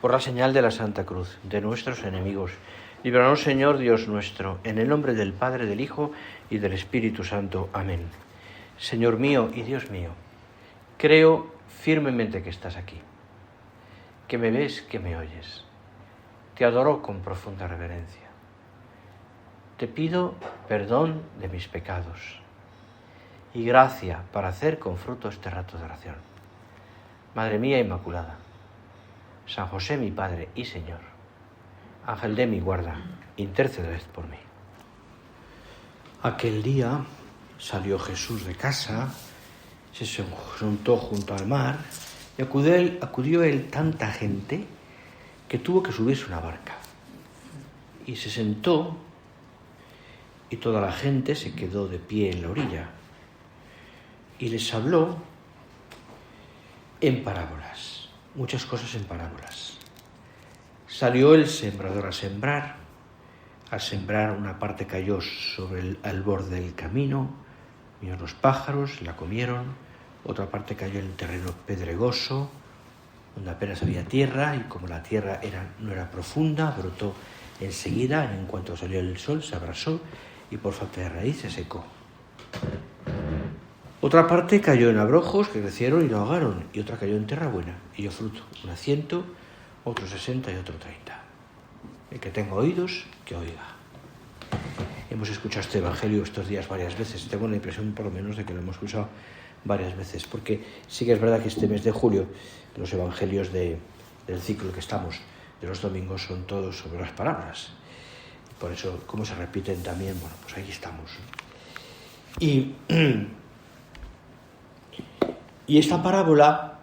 Por la señal de la Santa Cruz, de nuestros enemigos, líbranos, Señor Dios nuestro, en el nombre del Padre, del Hijo y del Espíritu Santo. Amén. Señor mío y Dios mío, creo firmemente que estás aquí, que me ves, que me oyes. Te adoro con profunda reverencia. Te pido perdón de mis pecados y gracia para hacer con fruto este rato de oración. Madre mía Inmaculada, San José mi Padre y Señor, Ángel de mi guarda, interceded por mí. Aquel día salió Jesús de casa, se sentó junto al mar y acudió él tanta gente que tuvo que subirse a una barca. Y se sentó y toda la gente se quedó de pie en la orilla y les habló en parábolas, muchas cosas en parábolas. Salió el sembrador a sembrar. Al sembrar, una parte cayó al borde del camino, vinieron los pájaros, la comieron. Otra parte cayó en terreno pedregoso, donde apenas había tierra, y como la tierra no era profunda, brotó enseguida. En cuanto salió el sol, se abrasó y por falta de raíz se secó. Otra parte cayó en abrojos que crecieron y lo ahogaron, y otra cayó en tierra buena y dio fruto, una 100, otro 60 y otro 30. El que tenga oídos, que oiga. Hemos escuchado este evangelio estos días varias veces. Tengo la impresión, por lo menos, de que lo hemos escuchado varias veces, porque sí que es verdad que este mes de julio los evangelios del ciclo que estamos, de los domingos, son todos sobre las parábolas. Por eso, como se repiten también, bueno, pues ahí estamos. Y esta parábola,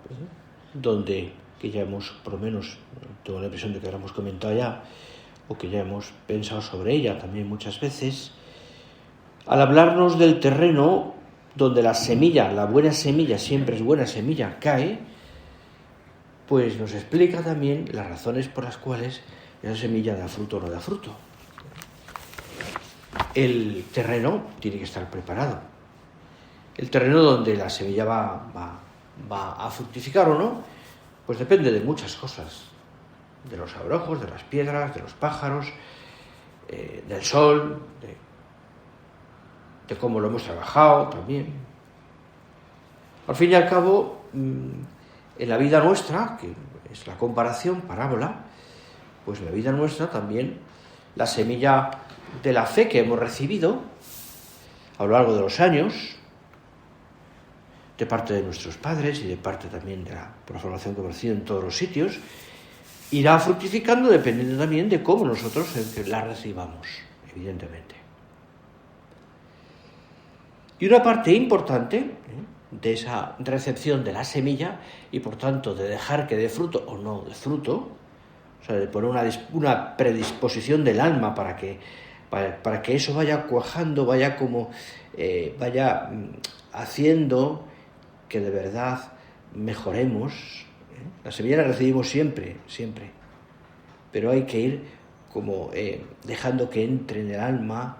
que ya hemos, por lo menos, tengo la impresión de que la hemos comentado ya, o que ya hemos pensado sobre ella también muchas veces, al hablarnos del terreno donde la semilla, la buena semilla, siempre es buena semilla, cae, pues nos explica también las razones por las cuales esa semilla da fruto o no da fruto. El terreno tiene que estar preparado. El terreno donde la semilla va a fructificar o no, pues depende de muchas cosas. De los abrojos, de las piedras, de los pájaros, del sol, de cómo lo hemos trabajado también. Al fin y al cabo, en la vida nuestra, que es la comparación, parábola, pues en la vida nuestra también la semilla de la fe que hemos recibido a lo largo de los años, de parte de nuestros padres y de parte también por la formación que hemos recibido en todos los sitios, irá fructificando dependiendo también de cómo nosotros la recibamos, evidentemente. Y una parte importante de esa recepción de la semilla y por tanto de dejar que dé fruto o no dé fruto, o sea, de poner una predisposición del alma para que eso vaya cuajando, vaya haciendo que de verdad mejoremos. La semilla la recibimos siempre, pero hay que ir como dejando que entre en el alma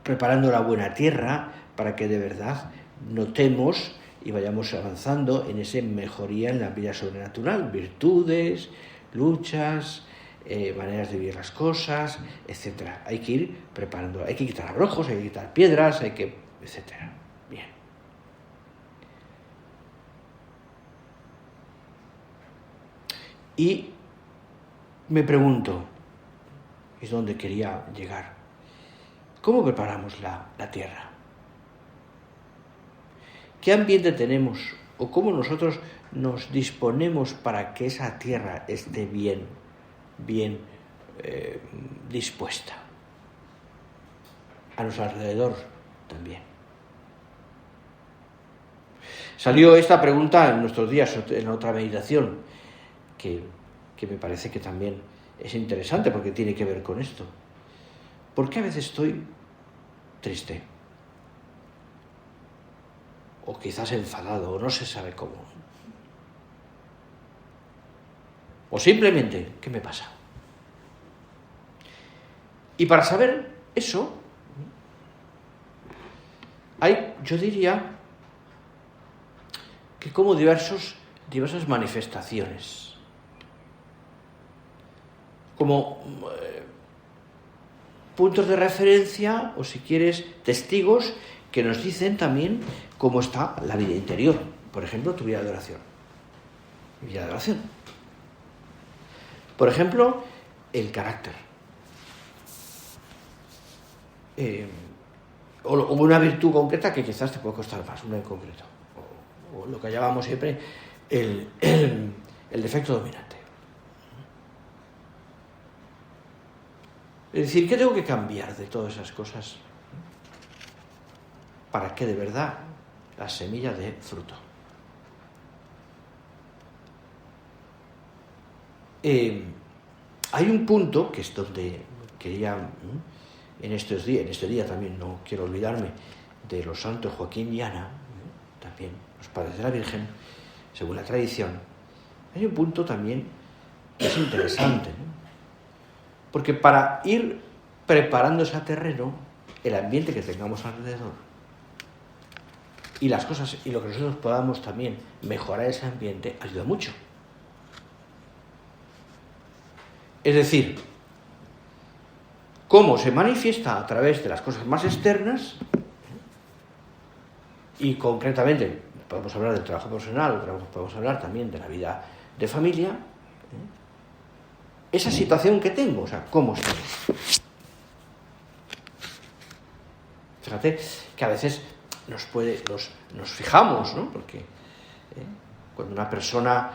preparando la buena tierra para que de verdad notemos y vayamos avanzando en esa mejoría en la vida sobrenatural, virtudes, luchas, maneras de vivir las cosas, etcétera. Hay que ir preparando, hay que quitar abrojos, hay que quitar piedras, etcétera. Bien. Y me pregunto, es donde quería llegar, ¿cómo preparamos la tierra? ¿Qué ambiente tenemos o cómo nosotros nos disponemos para que esa tierra esté bien dispuesta? A nuestro alrededor también. Salió esta pregunta en nuestros días en otra meditación, que me parece que también es interesante porque tiene que ver con esto. ¿Por qué a veces estoy triste? O quizás enfadado, o no se sabe cómo. O simplemente, ¿qué me pasa? Y para saber eso, hay, yo diría, que como diversos diversas manifestaciones, como puntos de referencia o, si quieres, testigos que nos dicen también cómo está la vida interior. Por ejemplo, tu vida de oración. Mi vida de oración. Por ejemplo, el carácter. O una virtud concreta que quizás te puede costar más, una en concreto. O lo que llamamos siempre el defecto dominante. Es decir, ¿qué tengo que cambiar de todas esas cosas para que de verdad la semilla dé fruto? Hay un punto que es donde quería, en este día también no quiero olvidarme de los santos Joaquín y Ana, también los padres de la Virgen, según la tradición. Hay un punto también que es interesante, ¿no? Porque para ir preparando ese terreno, el ambiente que tengamos alrededor y las cosas y lo que nosotros podamos también mejorar ese ambiente ayuda mucho. Es decir, cómo se manifiesta a través de las cosas más externas, y concretamente podemos hablar del trabajo personal, podemos hablar también de la vida de familia, esa situación que tengo, o sea, cómo estoy. Fíjate que a veces nos fijamos, ¿no? Porque cuando una persona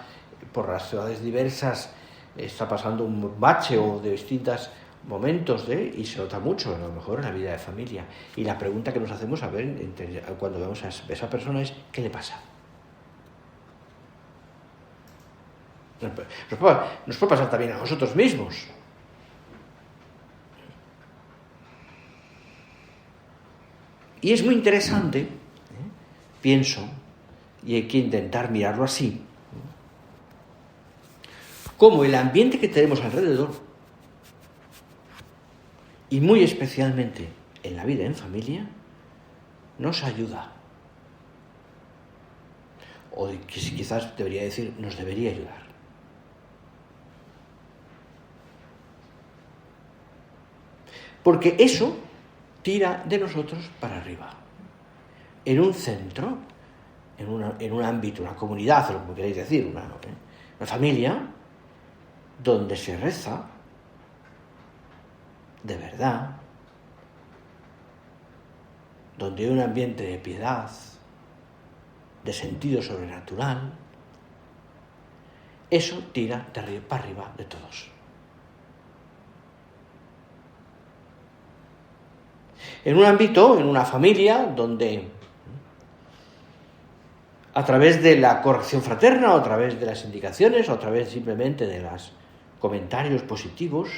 por las ciudades diversas está pasando un bache o de distintos momentos y se nota mucho, a lo mejor, en la vida de familia. Y la pregunta que nos hacemos cuando vemos a esa persona es: ¿qué le pasa? Nos puede pasar también a nosotros mismos. Y es muy interesante, pienso, y hay que intentar mirarlo así, cómo el ambiente que tenemos alrededor, y muy especialmente en la vida en familia, nos ayuda. O quizás debería decir, nos debería ayudar. Porque eso tira de nosotros para arriba. En un centro, en un ámbito, una comunidad, o como queréis decir, una familia, donde se reza de verdad, donde hay un ambiente de piedad, de sentido sobrenatural, eso tira de arriba para arriba de todos. En un ámbito, en una familia, donde a través de la corrección fraterna, o a través de las indicaciones, o a través simplemente de los comentarios positivos,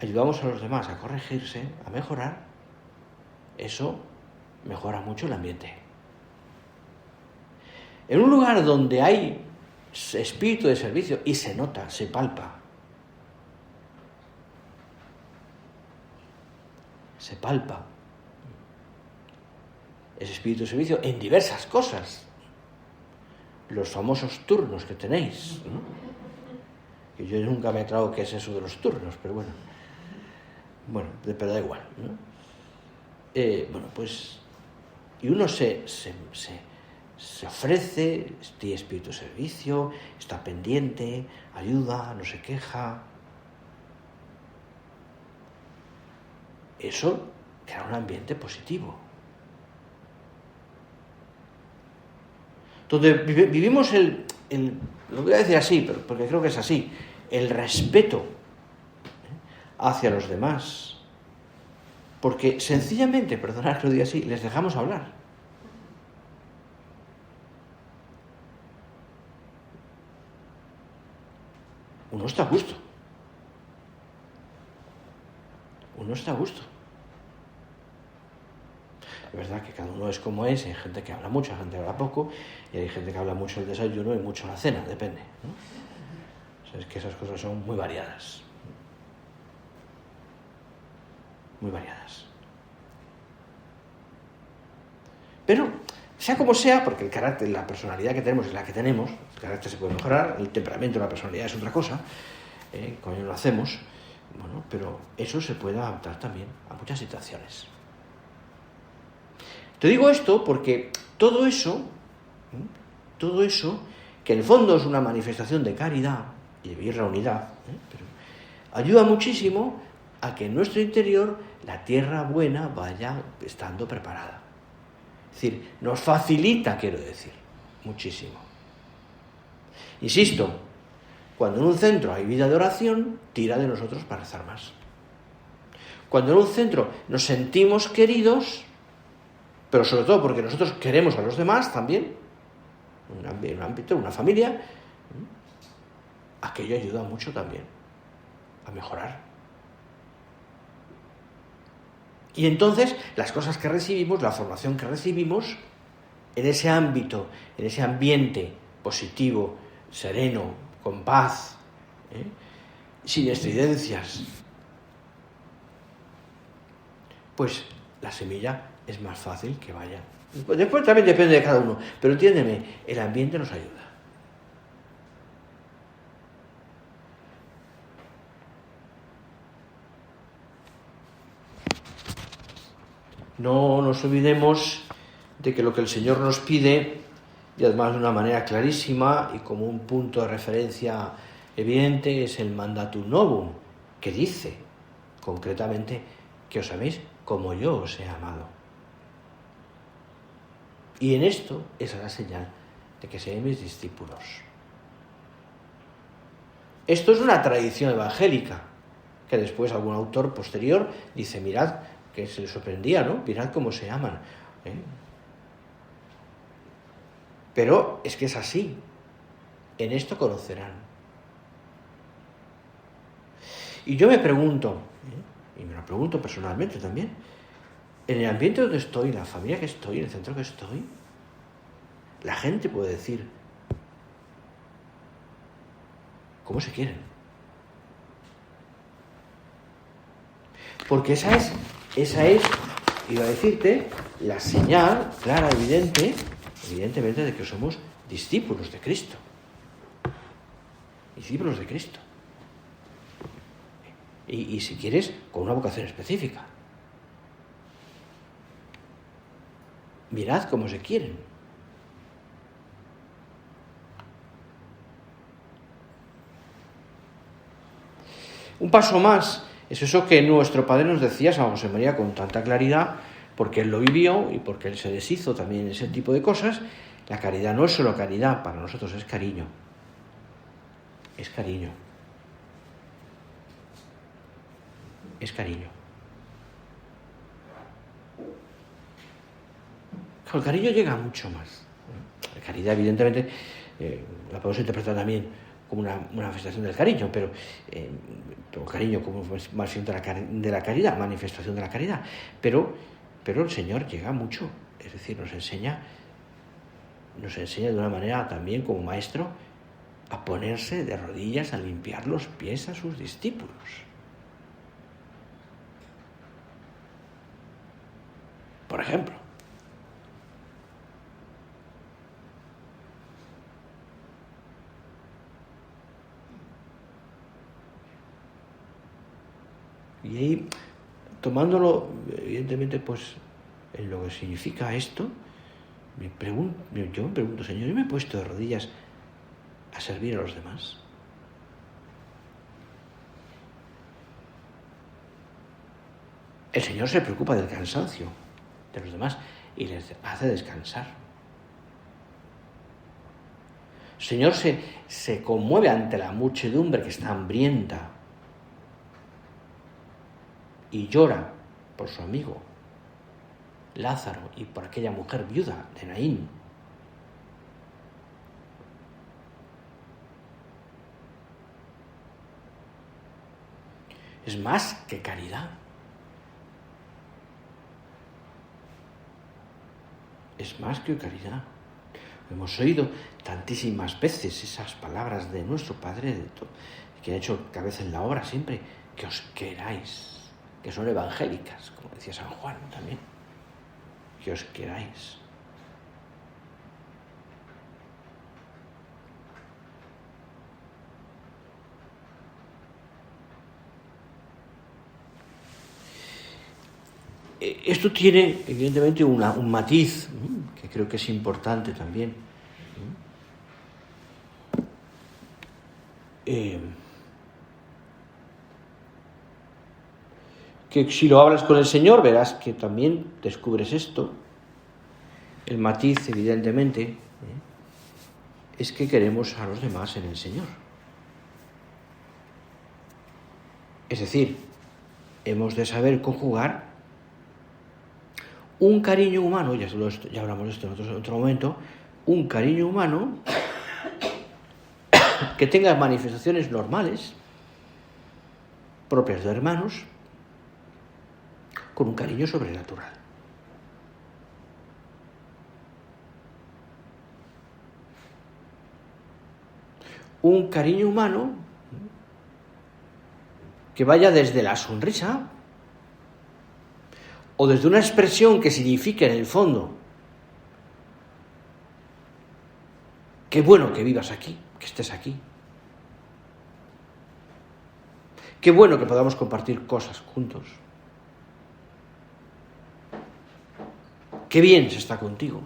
ayudamos a los demás a corregirse, a mejorar, eso mejora mucho el ambiente. En un lugar donde hay espíritu de servicio, y se nota, se palpa, ese espíritu de servicio en diversas cosas. Los famosos turnos que tenéis, ¿no? Que yo nunca me he aclarado qué es eso de los turnos, pero pero da igual, ¿no? Pues, y uno se ofrece, tiene espíritu de servicio, está pendiente, ayuda, no se queja. Eso crea un ambiente positivo. Donde vivimos lo voy a decir así, porque creo que es así, el respeto hacia los demás. Porque sencillamente, perdonad que lo diga así, les dejamos hablar. Uno está a gusto. Es verdad que cada uno es como es, hay gente que habla mucho, hay gente que habla poco, y hay gente que habla mucho el desayuno y mucho la cena, depende, ¿no? O sea, es que esas cosas son muy variadas. Muy variadas. Pero Sea como sea, porque el carácter, la personalidad que tenemos es la que tenemos, el carácter se puede mejorar, el temperamento, la personalidad es otra cosa, como lo hacemos, bueno, pero eso se puede adaptar también a muchas situaciones. Te digo esto porque todo eso, que en el fondo es una manifestación de caridad y de vivir la unidad, pero ayuda muchísimo a que en nuestro interior la tierra buena vaya estando preparada. Es decir, nos facilita, quiero decir, muchísimo. Insisto, cuando en un centro hay vida de oración, tira de nosotros para rezar más. Cuando en un centro nos sentimos queridos, pero sobre todo porque nosotros queremos a los demás también, un ámbito, una familia, aquello ayuda mucho también a mejorar. Y entonces las cosas que recibimos, la formación que recibimos, en ese ámbito, en ese ambiente positivo, sereno, con paz, sin estridencias, pues la semilla es más fácil que vaya. Después también depende de cada uno, pero entiéndeme, el ambiente nos ayuda. No nos olvidemos de que lo que el Señor nos pide, y además de una manera clarísima y como un punto de referencia evidente, es el mandatum novum, que dice concretamente que os améis como yo os he amado. Y en esto es la señal de que seáis mis discípulos. Esto es una tradición evangélica, que después algún autor posterior dice, mirad, que se les sorprendía, ¿no? Mirad cómo se aman. Pero es que es así. En esto conocerán. Y yo me pregunto, y me lo pregunto personalmente también, en el ambiente donde estoy, en la familia que estoy, en el centro que estoy, la gente puede decir cómo se quieren. Porque esa es, iba a decirte, la señal clara, evidentemente, de que somos discípulos de Cristo. Discípulos de Cristo. Y si quieres, con una vocación específica. Mirad cómo se quieren. Un paso más es eso que nuestro Padre nos decía, San José María, con tanta claridad, porque él lo vivió y porque él se deshizo también ese tipo de cosas. La caridad no es solo caridad, para nosotros es cariño. Es cariño. Es cariño. El cariño llega mucho más. La caridad, evidentemente, la podemos interpretar también como una manifestación del cariño, pero cariño como manifestación de la caridad, manifestación de la caridad. Pero el Señor llega mucho, es decir, nos enseña de una manera también como maestro a ponerse de rodillas a limpiar los pies a sus discípulos. Por ejemplo. Y ahí, tomándolo, evidentemente, pues, en lo que significa esto, yo me pregunto, Señor, ¿yo me he puesto de rodillas a servir a los demás? El Señor se preocupa del cansancio de los demás y les hace descansar. El Señor se conmueve ante la muchedumbre que está hambrienta y llora por su amigo Lázaro y por aquella mujer viuda de Naín. Es más que caridad. Es más que caridad. Hemos oído tantísimas veces esas palabras de nuestro Padre, que ha hecho cabeza en la obra siempre, que os queráis, que son evangélicas, como decía San Juan también, que os queráis. Esto tiene, evidentemente, un matiz, que creo que es importante también. Que si lo hablas con el Señor, verás que también descubres esto. El matiz, evidentemente, es que queremos a los demás en el Señor. Es decir, hemos de saber conjugar un cariño humano, ya hablamos de esto en otro momento, un cariño humano que tenga manifestaciones normales, propias de hermanos, con un cariño sobrenatural. Un cariño humano que vaya desde la sonrisa o desde una expresión que signifique en el fondo: qué bueno que vivas aquí, que estés aquí. Qué bueno que podamos compartir cosas juntos. Qué bien se está contigo.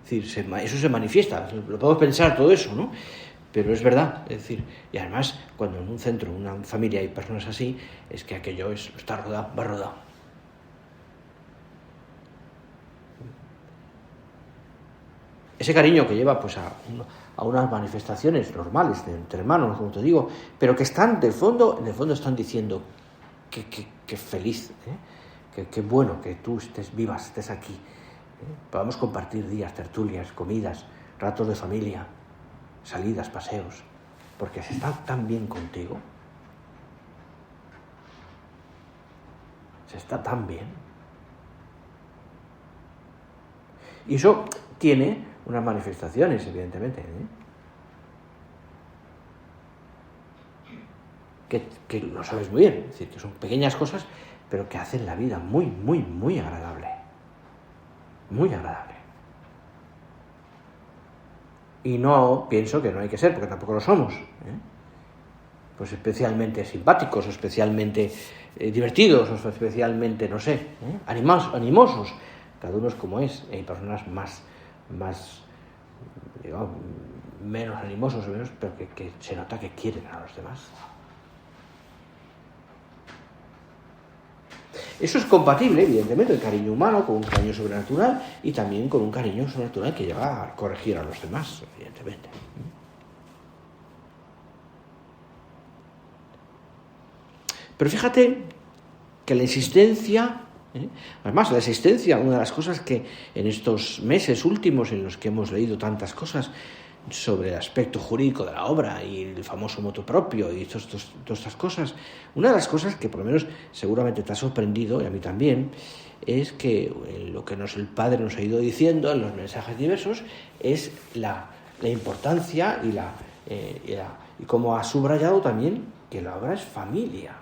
Es decir, eso se manifiesta, lo podemos pensar todo eso, ¿no? Pero es verdad, es decir, y además cuando en un centro, en una familia hay personas así, es que aquello está rodado, va rodado. Ese cariño que lleva pues a unas manifestaciones normales entre hermanos, como te digo, pero que están en el fondo están diciendo que feliz, que bueno que tú estés aquí. Podamos compartir días, tertulias, comidas, ratos de familia, salidas, paseos, porque se está tan bien contigo. Se está tan bien. Y eso tiene unas manifestaciones, evidentemente, que lo sabes muy bien, es decir, que son pequeñas cosas, pero que hacen la vida muy, muy, muy agradable. Muy agradable. Y no pienso que no hay que ser, porque tampoco lo somos, pues especialmente simpáticos, o especialmente divertidos, o especialmente, no sé, animosos. Cada uno es como es. Hay personas más digamos, menos animosos, pero que se nota que quieren a los demás. Eso es compatible, evidentemente, el cariño humano con un cariño sobrenatural y también con un cariño sobrenatural que lleva a corregir a los demás, evidentemente. Pero fíjate que la existencia, además la existencia, una de las cosas que en estos meses últimos en los que hemos leído tantas cosas sobre el aspecto jurídico de la obra y el famoso motu proprio y todas estas cosas, una de las cosas que por lo menos seguramente te ha sorprendido, y a mí también, es que lo que el Padre nos ha ido diciendo en los mensajes diversos es la importancia y como ha subrayado también que la obra es familia.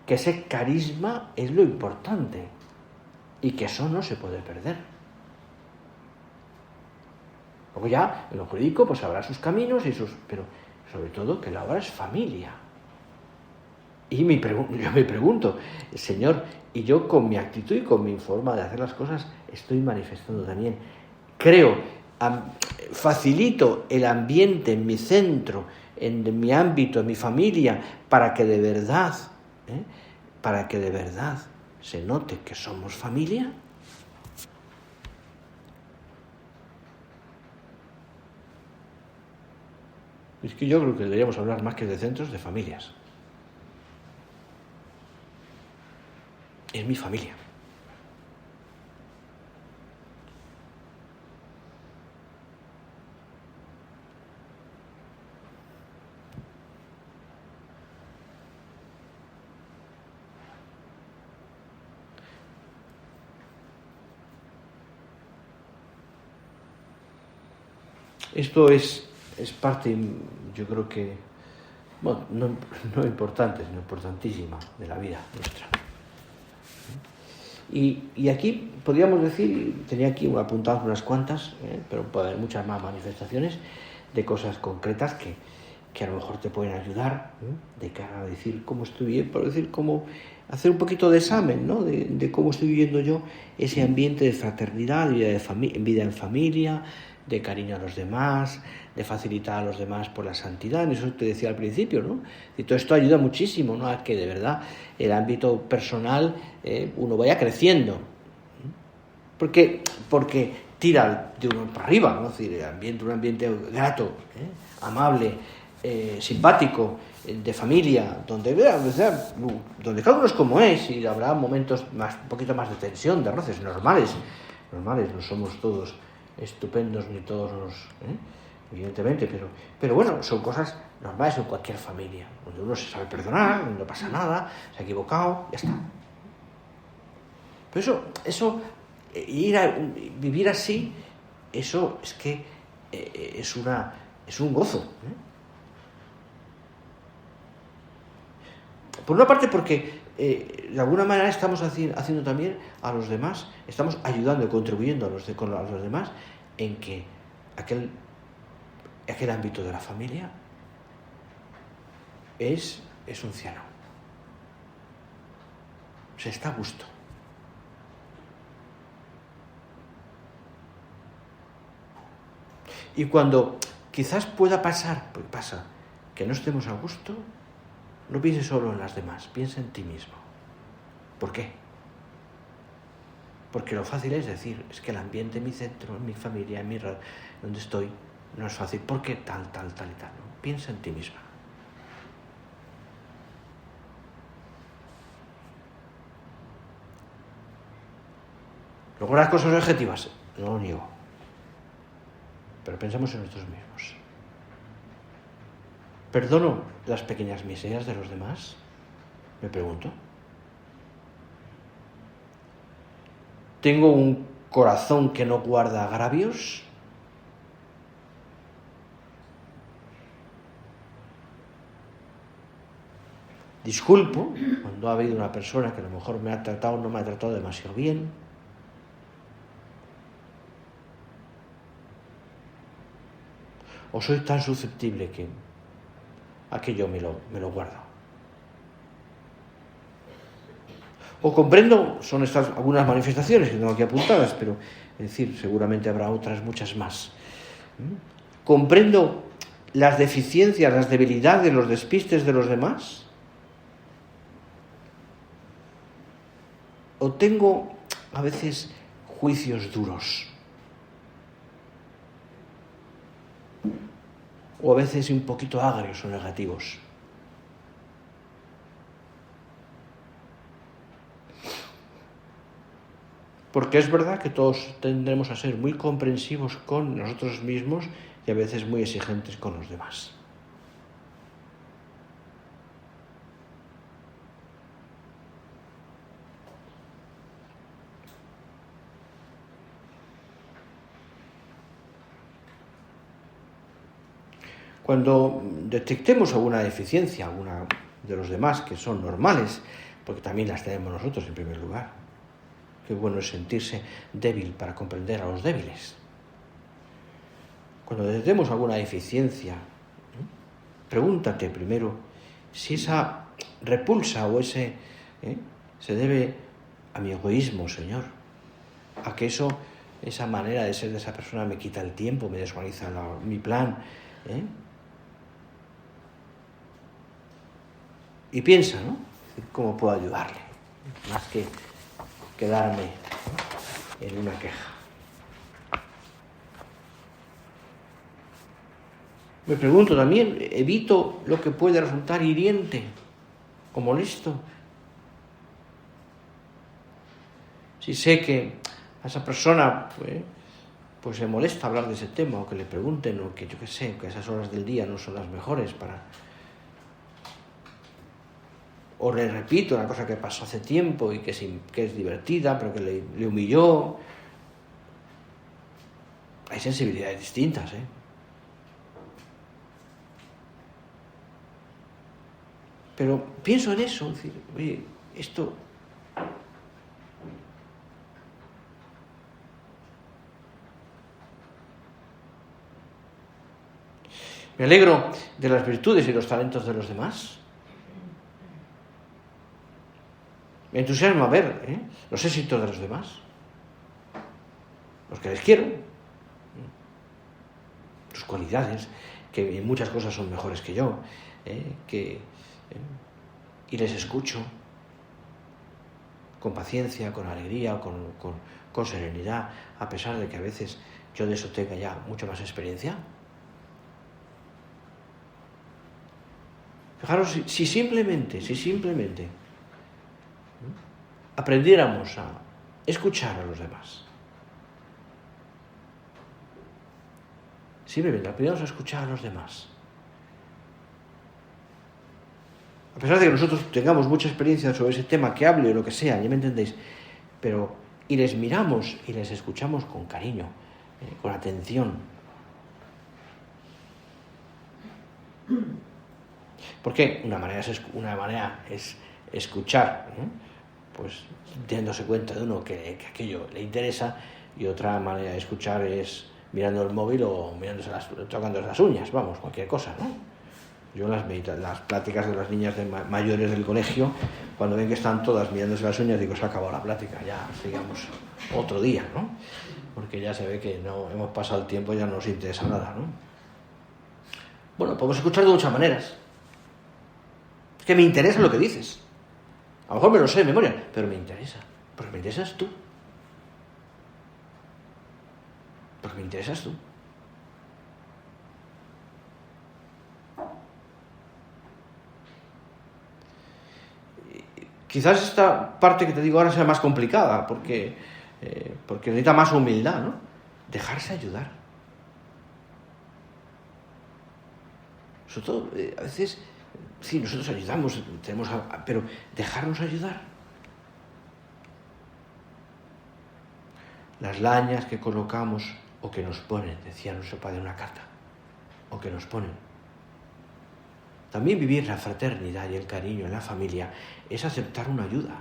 Que ese carisma es lo importante y que eso no se puede perder. Luego ya, en lo jurídico, pues habrá sus caminos pero sobre todo que la obra es familia. Y yo me pregunto, Señor, y yo con mi actitud y con mi forma de hacer las cosas estoy manifestando también, creo, facilito el ambiente en mi centro, en mi ámbito, en mi familia, para que de verdad se note que somos familia. Es que yo creo que deberíamos hablar más que de centros, de familias. Es mi familia. Esto es parte, yo creo que, bueno, no importante, sino importantísima de la vida nuestra. Y aquí podríamos decir, tenía aquí apuntadas unas cuantas, pero puede haber muchas más manifestaciones, de cosas concretas que a lo mejor te pueden ayudar, ¿eh? De cara a decir cómo estoy viviendo, por decir cómo hacer un poquito de examen, ¿no? De cómo estoy viviendo yo ese ambiente de fraternidad, de vida en familia, de cariño a los demás, de facilitar a los demás por la santidad. Eso te decía al principio, ¿no? Y todo esto ayuda muchísimo, ¿no? A que de verdad el ámbito personal uno vaya creciendo. Porque tira de uno para arriba, ¿no? Es decir, un ambiente grato, amable, simpático, de familia, donde cada uno es como es, y habrá momentos un poquito más de tensión, de roces normales, no somos todos estupendos ni todos, evidentemente, pero bueno, son cosas normales en cualquier familia, donde uno se sabe perdonar, donde no pasa nada, se ha equivocado, ya está. Pero eso vivir así, eso es que es un gozo. Por una parte porque de alguna manera estamos haciendo también a los demás, estamos ayudando y contribuyendo a los demás en que aquel ámbito de la familia es un cielo. Se está a gusto. Y cuando quizás pueda pasar, porque pasa, que no estemos a gusto, no pienses solo en las demás, piensa en ti mismo. ¿Por qué? Porque lo fácil es decir, es que el ambiente en mi centro, en mi familia, donde estoy, no es fácil. ¿Por qué tal y tal? ¿No? Piensa en ti misma. Lograr cosas objetivas, no lo niego. Pero pensemos en nosotros mismos. ¿Perdono las pequeñas miserias de los demás? Me pregunto. ¿Tengo un corazón que no guarda agravios? Disculpo cuando ha habido una persona que a lo mejor me ha tratado o no me ha tratado demasiado bien. ¿O soy tan susceptible que aquello me lo guardo? O comprendo, son estas algunas manifestaciones que tengo aquí apuntadas, pero es decir, seguramente habrá otras muchas más. ¿Comprendo las deficiencias, las debilidades, los despistes de los demás? ¿O tengo a veces juicios duros? ¿O a veces un poquito agrios o negativos? Porque es verdad que todos tendremos a ser muy comprensivos con nosotros mismos y a veces muy exigentes con los demás. Cuando detectemos alguna deficiencia, alguna de los demás, que son normales, porque también las tenemos nosotros en primer lugar, qué bueno es sentirse débil para comprender a los débiles. Cuando detectemos alguna deficiencia, pregúntate primero si esa repulsa o ese se debe a mi egoísmo, Señor, a que esa manera de ser de esa persona me quita el tiempo, me desorganiza mi plan. Y piensa, ¿no? ¿Cómo puedo ayudarle? Más que quedarme en una queja. Me pregunto también, ¿evito lo que puede resultar hiriente o molesto? Si sé que a esa persona pues le molesta hablar de ese tema, o que le pregunten, o que yo qué sé, que esas horas del día no son las mejores para... O le repito una cosa que pasó hace tiempo y que es divertida, pero que le humilló. Hay sensibilidades distintas, Pero pienso en eso, es decir, oye, esto... Me alegro de las virtudes y los talentos de los demás. Me entusiasma ver los éxitos de los demás, los que les quiero, sus cualidades, que en muchas cosas son mejores que yo, y les escucho con paciencia, con alegría, con serenidad, a pesar de que a veces yo de eso tenga ya mucha más experiencia. Fijaros, si simplemente aprendiéramos a escuchar a los demás, simplemente aprendiéramos a escuchar a los demás, a pesar de que nosotros tengamos mucha experiencia sobre ese tema, que hable o lo que sea, ya me entendéis, pero y les miramos y les escuchamos con cariño, con atención. Porque una manera es escuchar, pues dándose cuenta de uno que aquello le interesa, y otra manera de escuchar es mirando el móvil o tocándose las uñas, vamos, cualquier cosa, ¿no? Yo en las pláticas de las niñas mayores del colegio, cuando ven que están todas mirándose las uñas, digo, se ha acabado la plática, ya sigamos otro día, ¿no? Porque ya se ve que no hemos pasado el tiempo y ya no nos interesa nada, ¿no? Bueno, podemos escuchar de muchas maneras. Es que me interesa lo que dices. A lo mejor me lo sé de memoria, pero me interesa. Porque me interesas tú. Porque me interesas tú. Quizás esta parte que te digo ahora sea más complicada, porque necesita más humildad, ¿no? Dejarse ayudar. Sobre todo, a veces, sí, nosotros ayudamos, pero dejarnos ayudar. Las lañas que colocamos o que nos ponen, decía nuestro padre en una carta, o que nos ponen. También vivir la fraternidad y el cariño en la familia es aceptar una ayuda,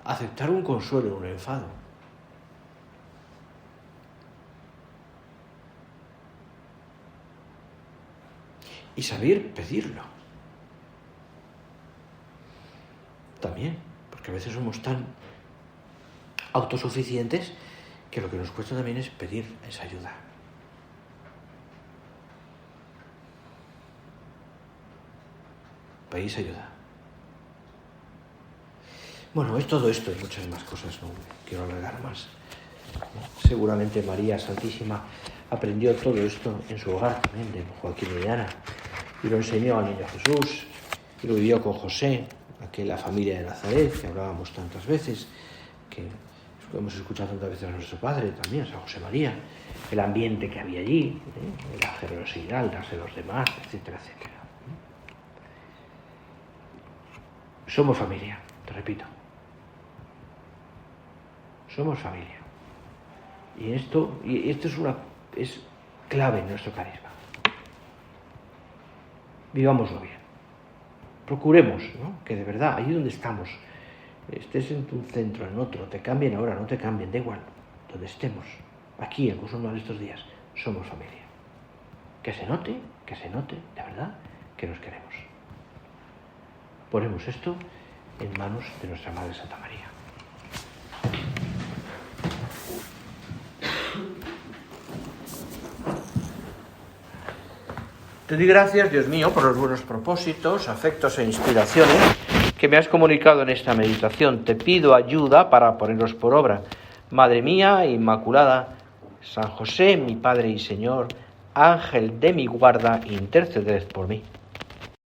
aceptar un consuelo, un enfado. Y saber pedirlo. También, porque a veces somos tan autosuficientes que lo que nos cuesta también es pedir esa ayuda. Pedís ayuda. Bueno, es todo esto y muchas más cosas, no quiero alargar más. Seguramente María Santísima aprendió todo esto en su hogar también, de Joaquín y de Ana, y lo enseñó al niño Jesús, y lo vivió con José, aquella familia de Nazaret, que hablábamos tantas veces, que hemos escuchado tantas veces a nuestro Padre también, a San José María, el ambiente que había allí, la generosidad, el darse a los demás, etcétera, etcétera. Somos familia, te repito. Somos familia. Y esto es clave en nuestro carisma. Vivámoslo bien. Procuremos, ¿no?, que de verdad, allí donde estamos, estés en un centro, en otro, te cambien ahora, no te cambien, da igual, donde estemos, aquí, incluso uno de estos días, somos familia. Que se note, de verdad, que nos queremos. Ponemos esto en manos de nuestra Madre Santa María. Te doy gracias, Dios mío, por los buenos propósitos, afectos e inspiraciones que me has comunicado en esta meditación. Te pido ayuda para ponerlos por obra. Madre mía Inmaculada, San José, mi Padre y Señor, Ángel de mi guarda, interceded por mí.